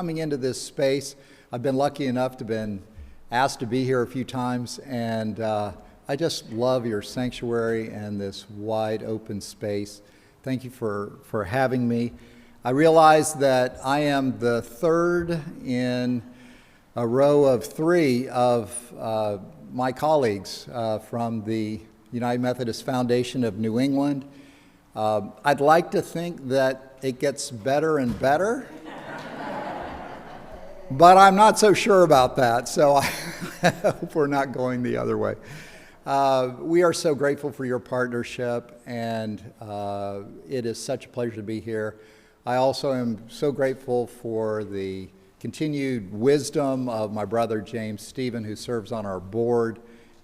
Coming into this space, I've been lucky enough to been asked to be here a few times, and I just love your sanctuary and this wide open space. Thank you for having me. I realize that I am the third in a row of three of my colleagues from the United Methodist Foundation of New England. I'd like to think that it gets better and better. But I'm not so sure about that, so I hope we're not going the other way. We are so grateful for your partnership, and it is such a pleasure to be here. I also am so grateful for the continued wisdom of my brother James Stephen, who serves on our board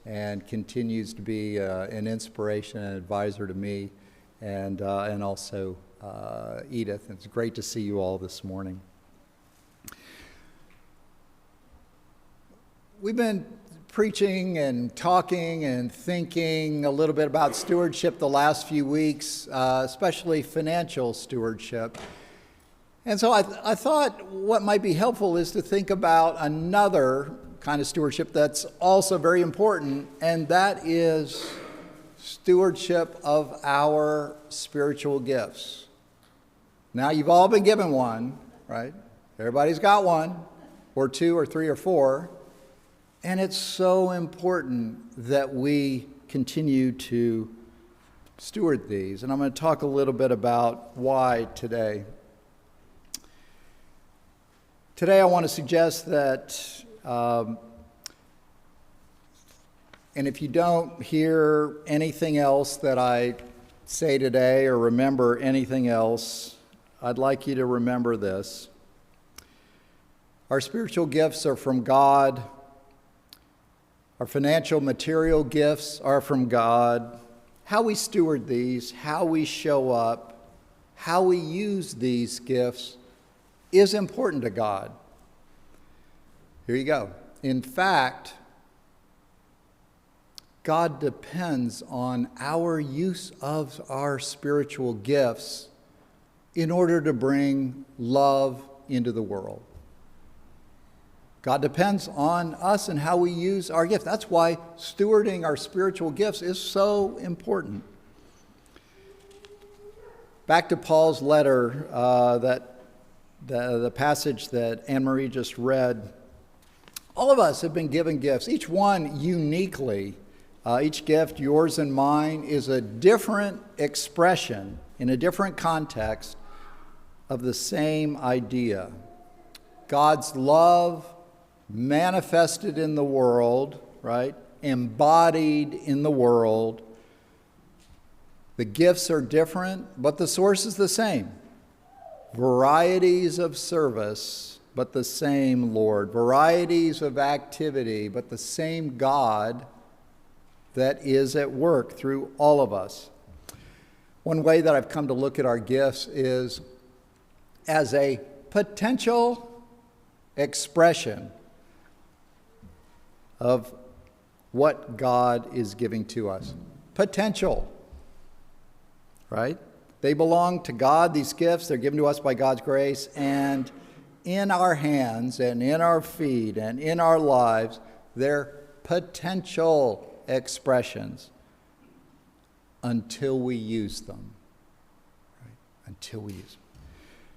and continues to be an inspiration and advisor to me, and also Edith. It's great to see you all this morning. We've been preaching and talking and thinking a little bit about stewardship the last few weeks, especially financial stewardship. And so I thought what might be helpful is to think about another kind of stewardship that's also very important, and that is stewardship of our spiritual gifts. Now, you've all been given one, right? Everybody's got one, or two, or three, or four. And it's so important that we continue to steward these. And I'm going to talk a little bit about why today. Today I want to suggest that, and if you don't hear anything else that I say today or remember anything else, I'd like you to remember this. Our spiritual gifts are from God. Our financial material gifts are from God. How we steward these, how we show up, how we use these gifts is important to God. Here you go. In fact, God depends on our use of our spiritual gifts in order to bring love into the world. God depends on us and how we use our gifts. That's why stewarding our spiritual gifts is so important. Back to Paul's letter, the passage that Anne-Marie just read. All of us have been given gifts, each one uniquely. Each gift, yours and mine, is a different expression in a different context of the same idea. God's love manifested in the world, right? Embodied in the world. The gifts are different, but the source is the same. Varieties of service, but the same Lord. Varieties of activity, but the same God that is at work through all of us. One way that I've come to look at our gifts is as a potential expression of what God is giving to us. Potential, right? They belong to God, these gifts. They're given to us by God's grace. And in our hands and in our feet and in our lives, they're potential expressions until we use them. Right? Until we use them.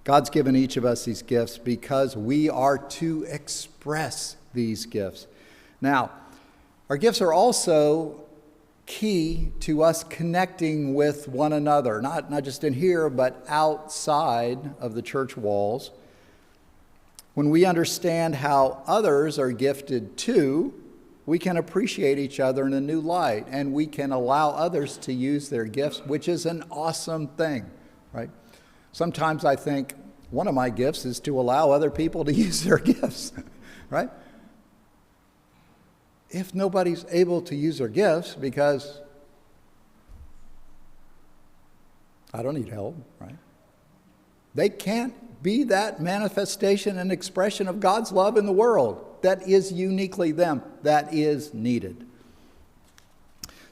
God's given each of us these gifts because we are to express these gifts. Now, our gifts are also key to us connecting with one another, not just in here, but outside of the church walls. When we understand how others are gifted too, we can appreciate each other in a new light, and we can allow others to use their gifts, which is an awesome thing, right? Sometimes I think one of my gifts is to allow other people to use their gifts, right? If nobody's able to use their gifts because I don't need help, right? They can't be that manifestation and expression of God's love in the world that is uniquely them, that is needed.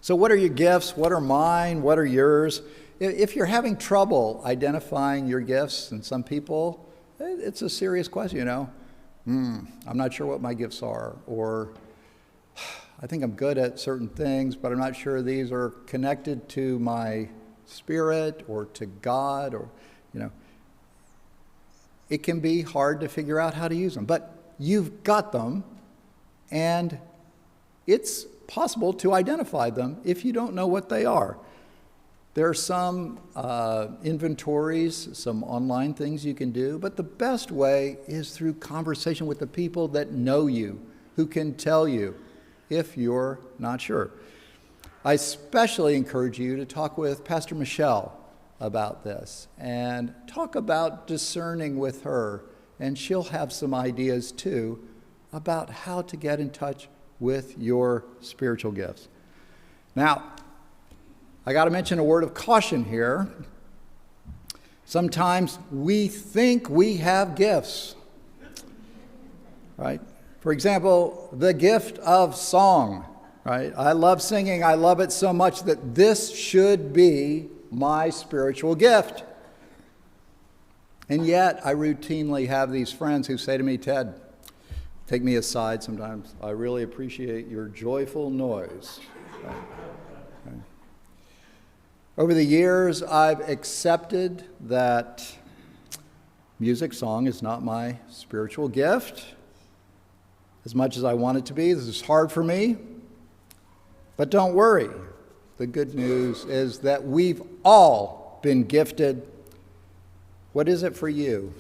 So what are your gifts? What are mine? What are yours? If you're having trouble identifying your gifts, and some people It's a serious question, I'm not sure what my gifts are, or I think I'm good at certain things, but I'm not sure these are connected to my spirit or to God, or, it can be hard to figure out how to use them. But you've got them, and it's possible to identify them if you don't know what they are. There are some inventories, some online things you can do, but the best way is through conversation with the people that know you, who can tell you if you're not sure. I especially encourage you to talk with Pastor Michelle about this and talk about discerning with her, and she'll have some ideas too about how to get in touch with your spiritual gifts. Now, I got to mention a word of caution here. Sometimes we think we have gifts, right? For example, the gift of song, right? I love singing. I love it so much that this should be my spiritual gift. And yet, I routinely have these friends who say to me, Ted, take me aside sometimes, I really appreciate your joyful noise. Right? Right. Over the years, I've accepted that music, song is not my spiritual gift as much as I want it to be. This is hard for me, but don't worry. The good news is that we've all been gifted. What is it for you?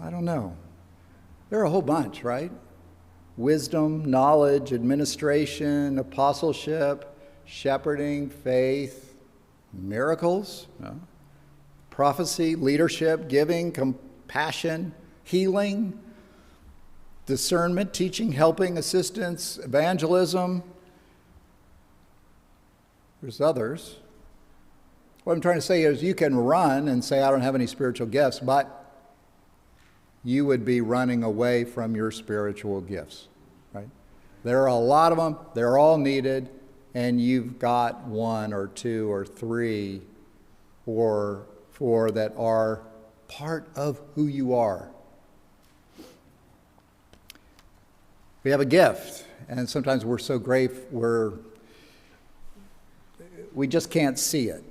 I don't know. There are a whole bunch, right? Wisdom, knowledge, administration, apostleship, shepherding, faith, miracles, prophecy, leadership, giving, compassion, healing, discernment, teaching, helping, assistance, evangelism. There's others. What I'm trying to say is you can run and say, I don't have any spiritual gifts, but you would be running away from your spiritual gifts, right? There are a lot of them. They're all needed, and you've got one or two or three or four that are part of who you are. We have a gift, and sometimes we're so grateful we just can't see it.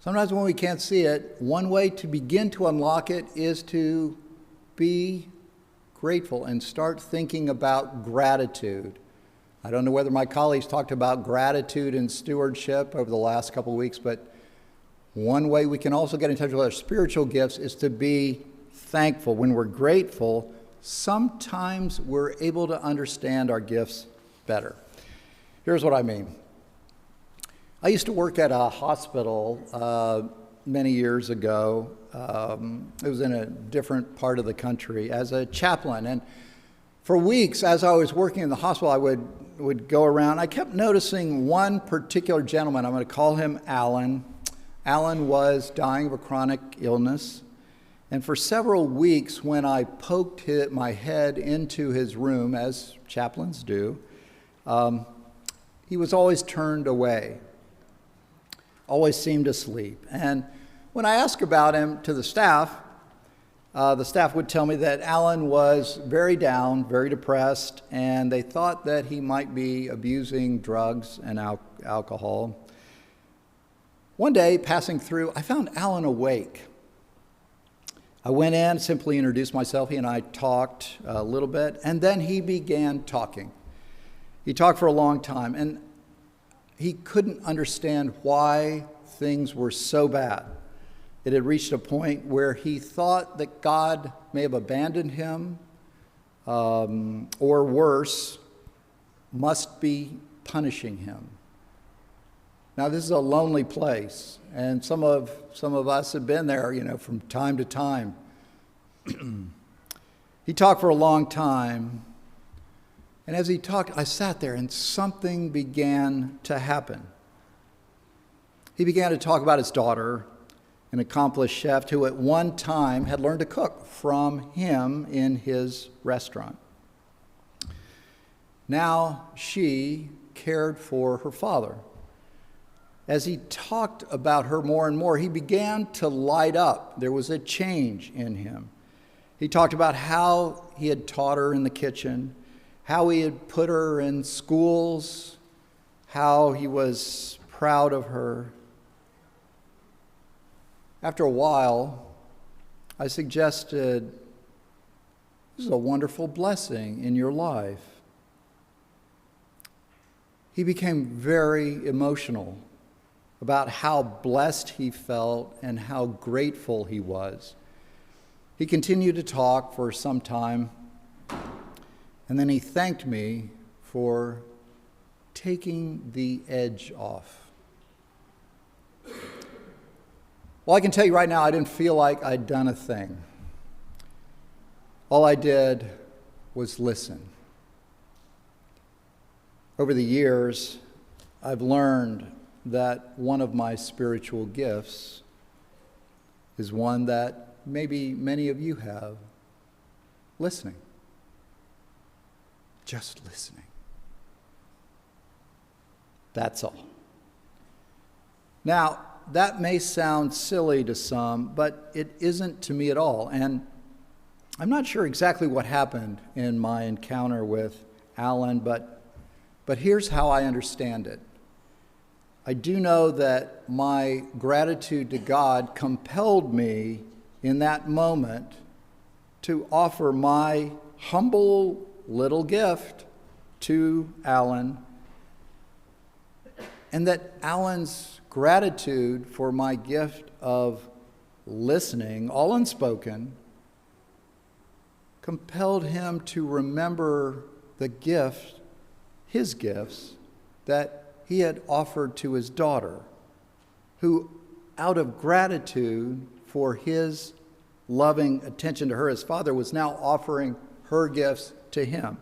Sometimes when we can't see it, one way to begin to unlock it is to be grateful and start thinking about gratitude. I don't know whether my colleagues talked about gratitude and stewardship over the last couple of weeks, but one way we can also get in touch with our spiritual gifts is to be thankful. When we're grateful, sometimes we're able to understand our gifts better. Here's what I mean. I used to work at a hospital many years ago. It was in a different part of the country as a chaplain. And for weeks, as I was working in the hospital, I would go around. I kept noticing one particular gentleman. I'm going to call him Alan. Alan was dying of a chronic illness. And for several weeks, when I poked my head into his room, as chaplains do, he was always turned away. Always seemed asleep. And when I asked about him to the staff would tell me that Alan was very down, very depressed, and they thought that he might be abusing drugs and alcohol. One day, passing through, I found Alan awake. I went in, simply introduced myself. He and I talked a little bit, and then he began talking. He talked for a long time, and he couldn't understand why things were so bad. It had reached a point where he thought that God may have abandoned him, or worse, must be punishing him. Now, this is a lonely place, and some of us have been there, from time to time. He talked for a long time. And as he talked, I sat there and something began to happen. He began to talk about his daughter, an accomplished chef who at one time had learned to cook from him in his restaurant. Now she cared for her father. as he talked about her more and more, he began to light up. There was a change in him. He talked about how he had taught her in the kitchen, how he had put her in schools, how he was proud of her. After a while, I suggested, this is a wonderful blessing in your life. He became very emotional about how blessed he felt and how grateful he was. He continued to talk for some time, and then he thanked me for taking the edge off. Well, I can tell you right now, I didn't feel like I'd done a thing. All I did was listen. Over the years, I've learned that one of my spiritual gifts is one that maybe many of you have: listening. Just listening. That's all. Now, that may sound silly to some, but it isn't to me at all. And I'm not sure exactly what happened in my encounter with Alan, but here's how I understand it. I do know that my gratitude to God compelled me in that moment to offer my humble little gift to Alan, and that Alan's gratitude for my gift of listening, all unspoken, compelled him to remember the gift, his gifts, that he had offered to his daughter, who, out of gratitude for his loving attention to her as father, was now offering her gifts to him.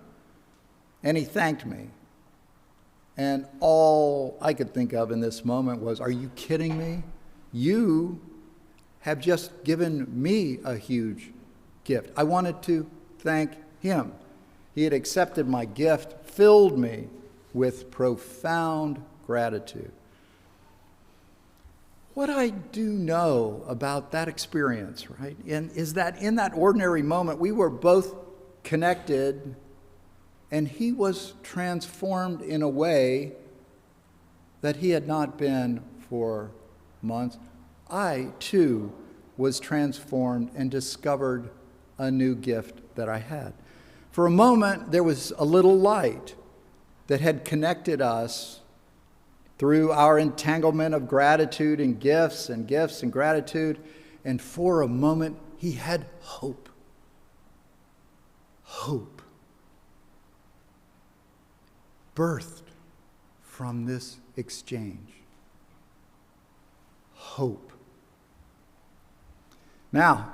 And he thanked me. And all I could think of in this moment was, are you kidding me? You have just given me a huge gift. I wanted to thank him. He had accepted my gift, filled me with profound gratitude. What I do know about that experience, right, is that in that ordinary moment, we were both connected, and he was transformed in a way that he had not been for months. I, too, was transformed and discovered a new gift that I had. For a moment, there was a little light that had connected us through our entanglement of gratitude and gifts and gratitude. And for a moment, he had hope. Hope. Birthed from this exchange. Hope. Now,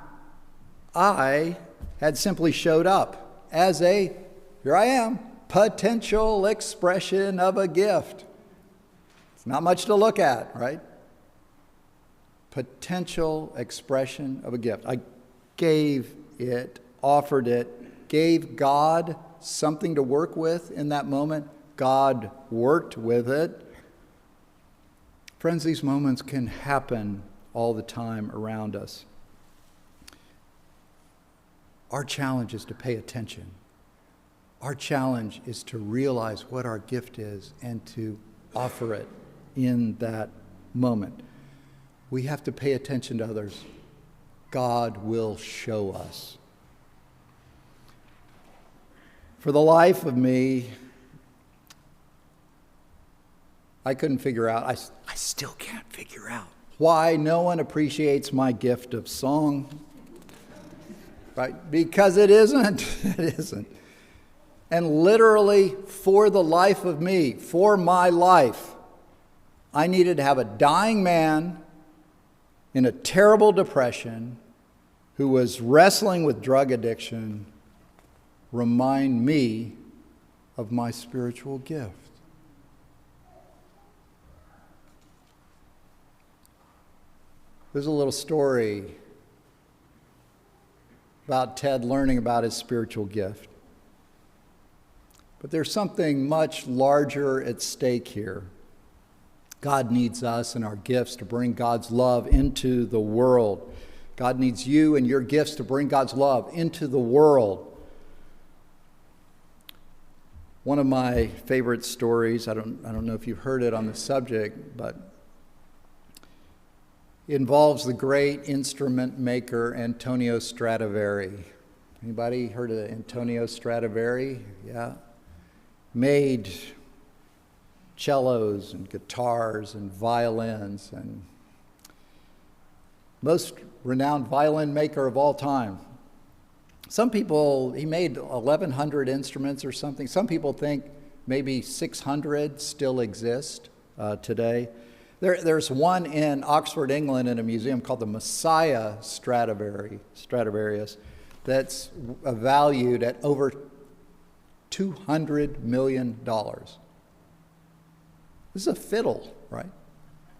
I had simply showed up as here I am, potential expression of a gift. It's not much to look at, right? Potential expression of a gift. I gave it, offered it, gave God something to work with in that moment. God worked with it. Friends, these moments can happen all the time around us. Our challenge is to pay attention. Our challenge is to realize what our gift is and to offer it in that moment. We have to pay attention to others. God will show us. For the life of me, I couldn't figure out, I still can't figure out why no one appreciates my gift of song. Right? Because it isn't. It isn't. And literally, for the life of me, for my life, I needed to have a dying man in a terrible depression who was wrestling with drug addiction remind me of my spiritual gift. There's a little story about Ted learning about his spiritual gift. But there's something much larger at stake here. God needs us and our gifts to bring God's love into the world. God needs you and your gifts to bring God's love into the world. One of my favorite stories, I don't know if you've heard it on the subject, but it involves the great instrument maker Antonio Stradivari. Anybody heard of Antonio Stradivari? Yeah. Made cellos and guitars and violins, and most renowned violin maker of all time. Some people, he made 1,100 instruments or something. Some people think maybe 600 still exist today. There's one in Oxford, England, in a museum called the Messiah Stradivarius that's valued at over $200 million. This is a fiddle, right?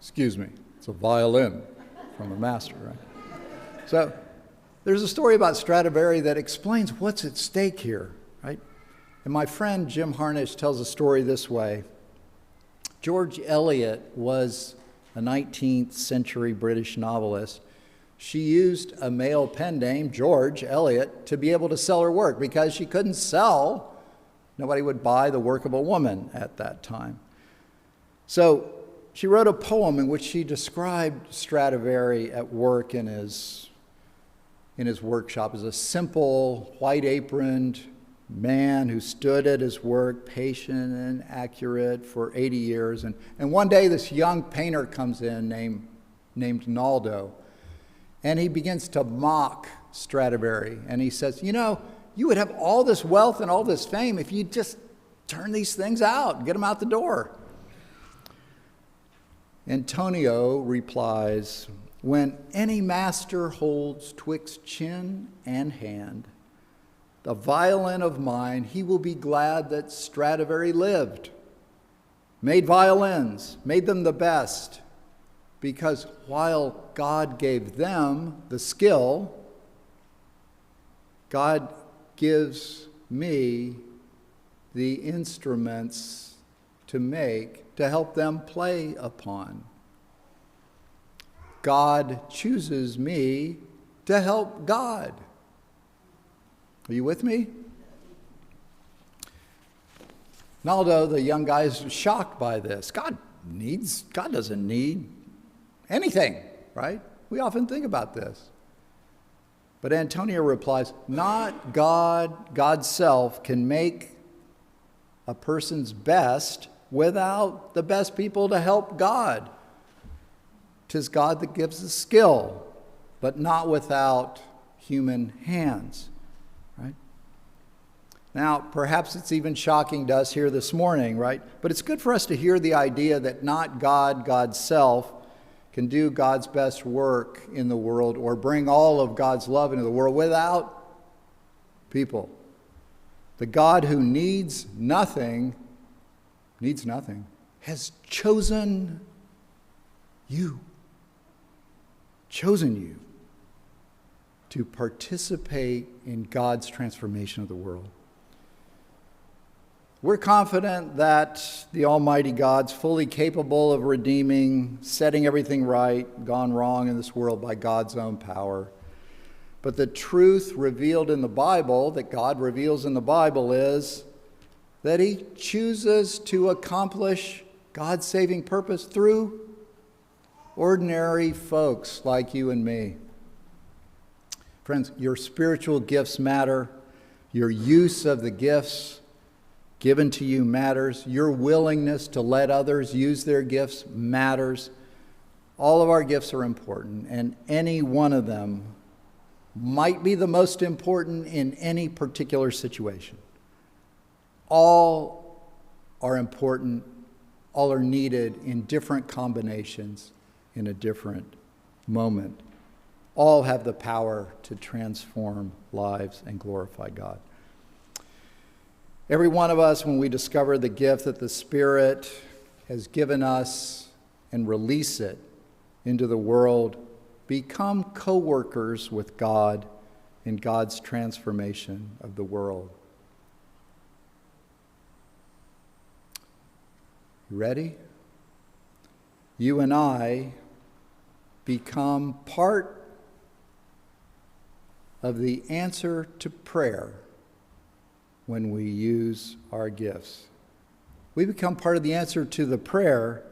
Excuse me, it's a violin from a master, right? So there's a story about Stradivari that explains what's at stake here, right? And my friend Jim Harnish tells a story this way. George Eliot was a 19th century British novelist. She used a male pen name, George Eliot, to be able to sell her work because she couldn't sell. Nobody would buy the work of a woman at that time. So she wrote a poem in which she described Stradivari at work in his workshop as a simple, white-aproned man who stood at his work, patient and accurate for 80 years. And one day this young painter comes in named Naldo, and he begins to mock Stradivari. And he says, you know, you would have all this wealth and all this fame if you just turn these things out, get them out the door. Antonio replies, when any master holds twixt chin and hand the violin of mine, he will be glad that Stradivari lived, made violins, made them the best, because while God gave them the skill, God gives me the instruments to make, to help them play upon. God chooses me to help God. Are you with me? Naldo, the young guy, is shocked by this. God doesn't need anything, right? We often think about this. But Antonio replies, not God, God's self can make a person's best without the best people to help God. 'Tis God that gives the skill, but not without human hands, right? Now, perhaps it's even shocking to us here this morning, right? But it's good for us to hear the idea that not God, God's self, can do God's best work in the world or bring all of God's love into the world without people. The God who needs nothing, has chosen you to participate in God's transformation of the world. We're confident that the Almighty God's fully capable of redeeming, setting everything right, gone wrong in this world by God's own power. But the truth revealed in the Bible, that God reveals in the Bible, is that he chooses to accomplish God's saving purpose through ordinary folks like you and me. Friends, your spiritual gifts matter. Your use of the gifts given to you matters. Your willingness to let others use their gifts matters. All of our gifts are important, and any one of them might be the most important in any particular situation. All are important, all are needed in different combinations in a different moment. All have the power to transform lives and glorify God. Every one of us, when we discover the gift that the Spirit has given us and release it into the world, become co-workers with God in God's transformation of the world. You ready? you and I become part of the answer to prayer when we use our gifts. We become part of the answer to the prayer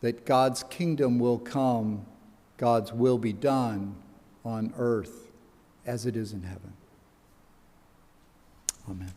that God's kingdom will come, God's will be done on earth as it is in heaven. Amen.